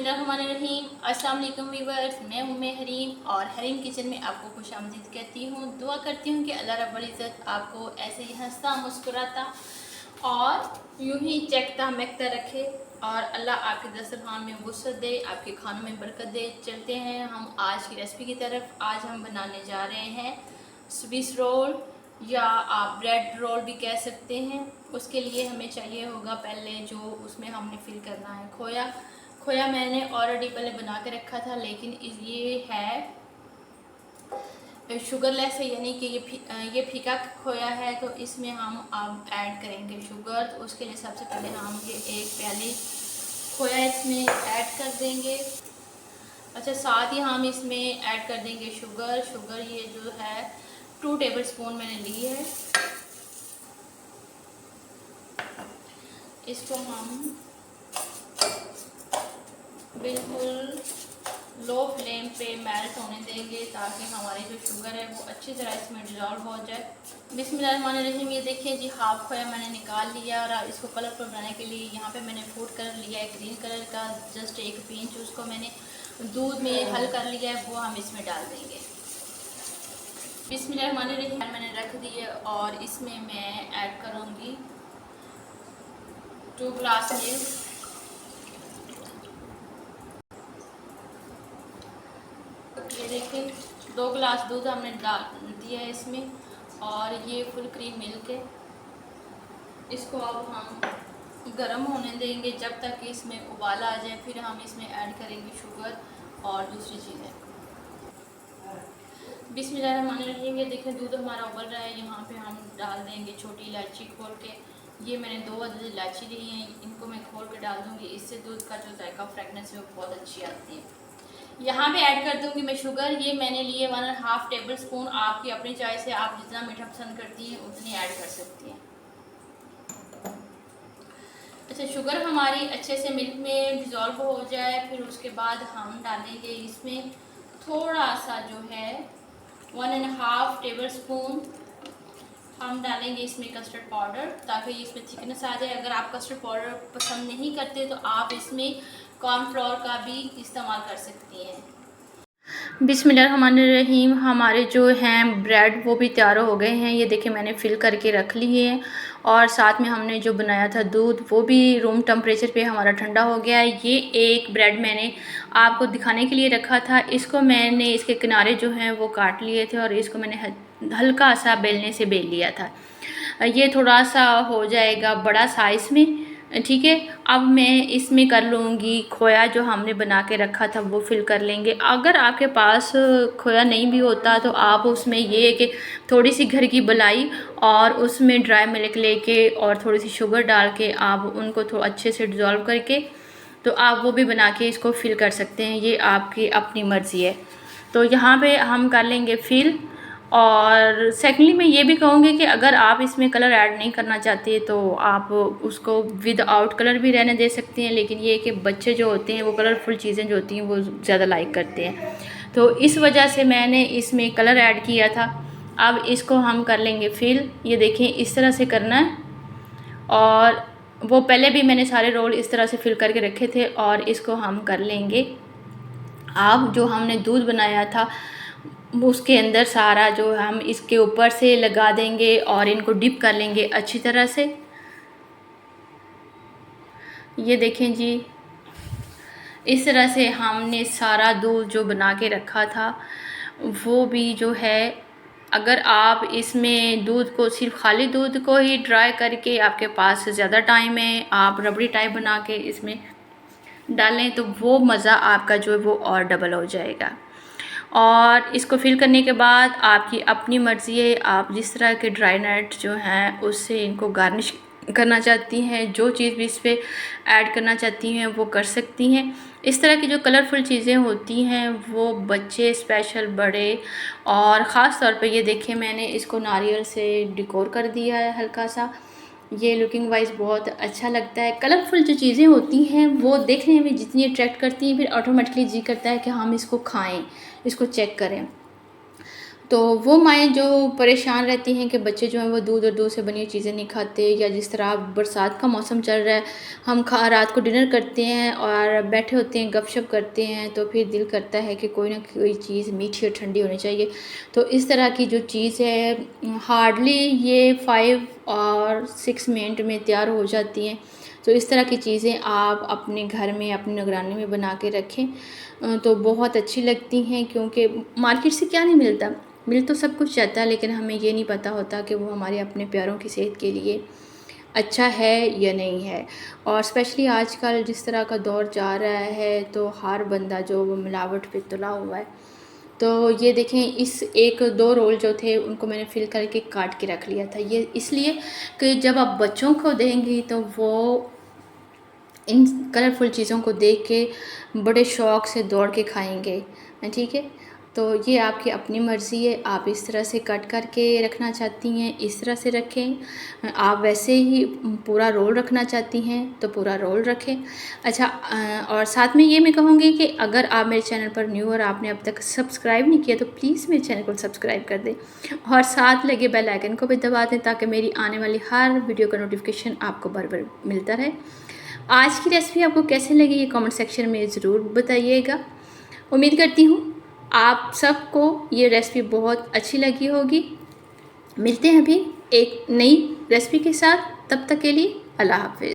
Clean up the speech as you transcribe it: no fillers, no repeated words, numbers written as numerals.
बिस्मिल्लाहिर्रहमानिर्रहीम। अस्सलाम वालेकुम व्यूअर्स, मैं उम्मे हरीम और हरीम किचन में आपको खुशामदीद कहती हूँ। दुआ करती हूँ कि अल्लाह रब्बुल इज़्ज़त आपको ऐसे ही हंसता मुस्कुराता और यूं ही चखता महकता रखे और अल्लाह आपके दस्तरखान में वुसअत दे, आपके खानों में बरकत दे। चलते हैं हम आज की रेसिपी की तरफ। आज हम बनाने जा रहे हैं स्विस रोल या आप ब्रेड रोल भी कह सकते हैं। उसके लिए हमें चाहिए होगा पहले जो उसमें हमने फिल करना है खोया मैंने ऑलरेडी पहले बना के रखा था, लेकिन ये है शुगरलेस है, यानी कि ये फीका खोया है, तो इसमें हम अब ऐड करेंगे शुगर। तो उसके लिए सबसे पहले हम ये एक प्याली खोया इसमें ऐड कर देंगे। अच्छा, साथ ही हम इसमें ऐड कर देंगे शुगर ये जो है 2 टेबल स्पून मैंने ली है। इसको हम बिल्कुल लो फ्लेम पे मेल्ट होने देंगे ताकि हमारी जो शुगर है वो अच्छी तरह इसमें डिज़ोल्व हो जाए। बिस्मिल्लाहिर्रहमानिर्रहीम। ये देखिए जी, हाफ खोया मैंने निकाल लिया और इसको कलरफुल बनाने के लिए यहाँ पे मैंने फूड कलर लिया है ग्रीन कलर का, जस्ट एक पिंच। उसको मैंने दूध में हल कर लिया है, वो हम इसमें डाल देंगे। बिस्मिल्लाहिर्रहमानिर्रहीम मैंने रख दिए और इसमें मैं ऐड करूँगी 2 ग्लास मिल्क। ये देखिए 2 गिलास दूध हमने डाल दिया है इसमें और ये फुल क्रीम मिल्क है। इसको अब हम गरम होने देंगे जब तक कि इसमें उबाल आ जाए, फिर हम इसमें ऐड करेंगे शुगर और दूसरी चीज़ें। बिस्मिल्लाहिर्रहमानिर्रहीम। ये देखिए दूध हमारा उबल रहा है। यहाँ पे हम डाल देंगे छोटी इलायची खोल के। ये मैंने 2 अदद इलायची ली हैं, इनको मैं खोल के डाल दूँगी। इससे दूध का जो जायका फ्रेगनेंस है वो बहुत अच्छी आती है। यहाँ पे ऐड कर दूँगी मैं शुगर। ये मैंने लिए 1.5 टेबल स्पून। आपकी अपनी चॉइस है, आप जितना मीठा पसंद करती हैं उतनी ऐड कर सकती हैं। अच्छा, शुगर हमारी अच्छे से मिल्क में डिज़ोल्व हो जाए, फिर उसके बाद हम डालेंगे इसमें थोड़ा सा जो है 1.5 टेबल स्पून हम डालेंगे इसमें कस्टर्ड पाउडर, ताकि इसमें थिकनेस आ जाए। अगर आप कस्टर्ड पाउडर पसंद नहीं करते तो आप इसमें कॉर्नफ्लोर का भी इस्तेमाल कर सकती हैं। बिस्मिल्लाहिर्रहमानिर्रहीम। हमारे जो हैं ब्रेड वो भी तैयार हो गए हैं। ये देखिए मैंने फिल करके रख लिए हैं और साथ में हमने जो बनाया था दूध वो भी रूम टेम्परेचर पे हमारा ठंडा हो गया है। ये एक ब्रेड मैंने आपको दिखाने के लिए रखा था। इसको मैंने इसके किनारे जो हैं वो काट लिए थे और इसको मैंने हल्का सा बेलने से बेल लिया था। ये थोड़ा सा हो जाएगा बड़ा साइज़ में, ठीक है। अब मैं इसमें कर लूँगी खोया जो हमने बना के रखा था वो फिल कर लेंगे। अगर आपके पास खोया नहीं भी होता तो आप उसमें ये है कि थोड़ी सी घर की मलाई और उसमें ड्राई मिल्क लेके और थोड़ी सी शुगर डाल के आप उनको थोड़ा अच्छे से डिज़ोल्व करके तो आप वो भी बना के इसको फिल कर सकते हैं। ये आपकी अपनी मर्ज़ी है। तो यहाँ पे हम कर लेंगे फिल। और सेकेंडली मैं ये भी कहूँगी कि अगर आप इसमें कलर ऐड नहीं करना चाहते तो आप उसको विद आउट कलर भी रहने दे सकते हैं, लेकिन ये कि बच्चे जो होते हैं वो कलरफुल चीज़ें जो होती हैं वो ज़्यादा लाइक करते हैं, तो इस वजह से मैंने इसमें कलर ऐड किया था। अब इसको हम कर लेंगे फिल। ये देखें इस तरह से करना है और वो पहले भी मैंने सारे रोल इस तरह से फिल करके रखे थे और इसको हम कर लेंगे। अब जो हमने दूध बनाया था उसके अंदर सारा जो हम इसके ऊपर से लगा देंगे और इनको डिप कर लेंगे अच्छी तरह से। ये देखें जी, इस तरह से हमने सारा दूध जो बना के रखा था वो भी जो है, अगर आप इसमें दूध को सिर्फ खाली दूध को ही ड्राई करके आपके पास ज़्यादा टाइम है, आप रबड़ी टाइप बना के इसमें डालें तो वो मज़ा आपका जो है वो और डबल हो जाएगा। और इसको फिल करने के बाद आपकी अपनी मर्ज़ी है, आप जिस तरह के ड्राई नट जो हैं उससे इनको गार्निश करना चाहती हैं, जो चीज़ भी इस पर ऐड करना चाहती हैं वो कर सकती हैं। इस तरह की जो कलरफुल चीज़ें होती हैं वो बच्चे स्पेशल बड़े और ख़ास तौर पे ये देखिए मैंने इसको नारियल से डेकोर कर दिया है हल्का सा। ये लुकिंग वाइज बहुत अच्छा लगता है। कलरफुल जो चीज़ें होती हैं वो देखने में जितनी अट्रैक्ट करती हैं फिर ऑटोमेटिकली जी करता है कि हम इसको खाएं, इसको चेक करें। तो वो माएँ जो परेशान रहती हैं कि बच्चे जो हैं वो दूध और दूध से बनी हुई चीज़ें नहीं खाते, या जिस तरह अब बरसात का मौसम चल रहा है, हम खा रात को डिनर करते हैं और बैठे होते हैं, गपशप करते हैं, तो फिर दिल करता है कि कोई ना कोई चीज़ मीठी और ठंडी होनी चाहिए। तो इस तरह की जो चीज़ है हार्डली ये 5 और 6 मिनट में तैयार हो जाती हैं। तो इस तरह की चीज़ें आप अपने घर में, अपनी निगरानी में बना के रखें, तो बहुत अच्छी लगती हैं, क्योंकि मार्केट से क्या नहीं मिलता, मिल तो सब कुछ जाता है, लेकिन हमें ये नहीं पता होता कि वो हमारे अपने प्यारों की सेहत के लिए अच्छा है या नहीं है। और स्पेशली आजकल जिस तरह का दौर जा रहा है, तो हर बंदा जो वो मिलावट पे तुला हुआ है। तो ये देखें, इस 1-2 रोल जो थे उनको मैंने फिल करके काट के रख लिया था। ये इसलिए कि जब आप बच्चों को देंगी तो वो इन कलरफुल चीज़ों को देख के बड़े शौक़ से दौड़ के खाएँगे, ठीक है? तो ये आपकी अपनी मर्ज़ी है, आप इस तरह से कट करके रखना चाहती हैं, इस तरह से रखें। आप वैसे ही पूरा रोल रखना चाहती हैं, तो पूरा रोल रखें। अच्छा, और साथ में ये मैं कहूँगी कि अगर आप मेरे चैनल पर न्यू और आपने अब तक सब्सक्राइब नहीं किया, तो प्लीज़ मेरे चैनल को सब्सक्राइब कर दें और साथ लगे बेल आइकन को भी दबा दें, ताकि मेरी आने वाली हर वीडियो का नोटिफिकेशन आपको बार-बार मिलता रहे। आज की रेसिपी आपको कैसी लगी, ये कमेंट सेक्शन में ज़रूर बताइएगा। उम्मीद करती हूँ आप सबको ये रेसिपी बहुत अच्छी लगी होगी। मिलते हैं अभी एक नई रेसिपी के साथ, तब तक के लिए अल्लाह हाफ़िज़।